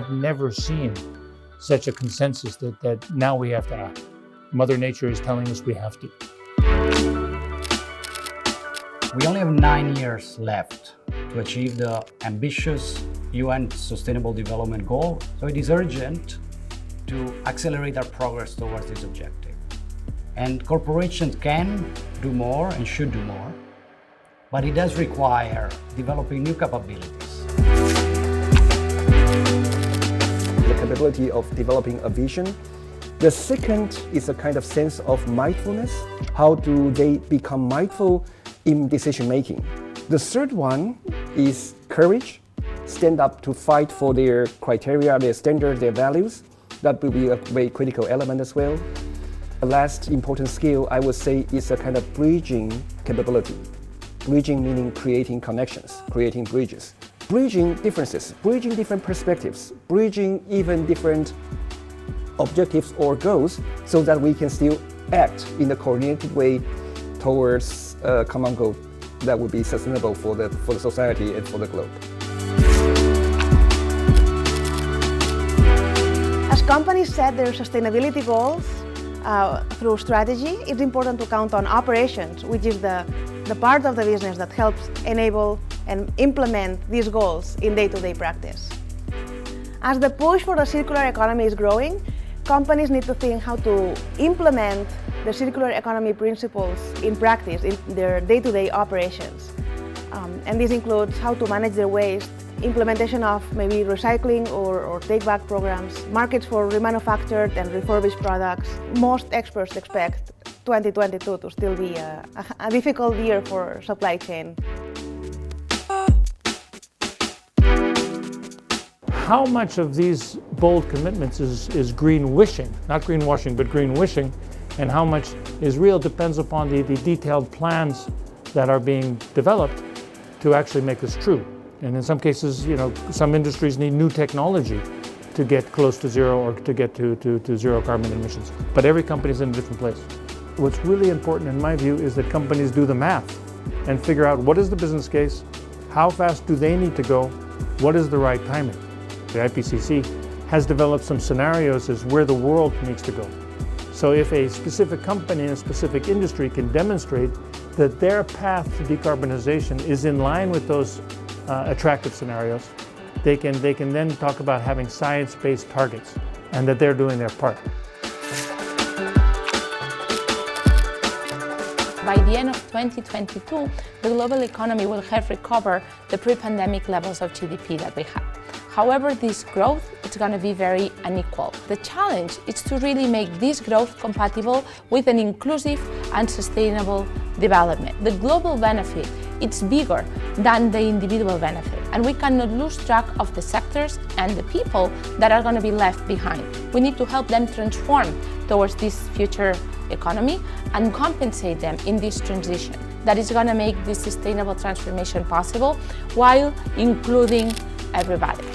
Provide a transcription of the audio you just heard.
I've never seen such a consensus that now we have to act. Mother Nature is telling us we have to. We only have 9 years left to achieve the ambitious UN Sustainable Development Goal, so it is urgent to accelerate our progress towards this objective. And corporations can do more and should do more, but it does require developing new capabilities. The capability of developing a vision. The second is a kind of sense of mindfulness. How do they become mindful in decision making? The third one is courage. Stand up to fight for their criteria, their standards, their values. That will be a very critical element as well. The last important skill, I would say, is a kind of bridging capability. Bridging meaning creating connections, creating bridges. Bridging differences, bridging different perspectives, bridging even different objectives or goals so that we can still act in a coordinated way towards a common goal that would be sustainable for the society and for the globe. As companies set their sustainability goals through strategy, it's important to count on operations, which is the part of the business that helps enable and implement these goals in day-to-day practice. As the push for the circular economy is growing, companies need to think how to implement the circular economy principles in practice in their day-to-day operations. And this includes how to manage their waste, implementation of maybe recycling or take-back programs, markets for remanufactured and refurbished products. Most experts expect 2022 to still be a difficult year for supply chain. How much of these bold commitments is greenwashing, not greenwashing, but greenwashing, and how much is real depends upon the detailed plans that are being developed to actually make this true. And in some cases, some industries need new technology to get close to zero or to get to zero carbon emissions. But every company is in a different place. What's really important in my view is that companies do the math and figure out what is the business case, how fast do they need to go, what is the right timing. The IPCC has developed some scenarios as where the world needs to go. So if a specific company in a specific industry can demonstrate that their path to decarbonization is in line with those attractive scenarios, they can then talk about having science-based targets and that they're doing their part. By the end of 2022, the global economy will have recovered the pre-pandemic levels of GDP that we had. However, this growth is going to be very unequal. The challenge is to really make this growth compatible with an inclusive and sustainable development. The global benefit is bigger than the individual benefit, and we cannot lose track of the sectors and the people that are going to be left behind. We need to help them transform towards this future economy and compensate them in this transition that is going to make this sustainable transformation possible while including everybody.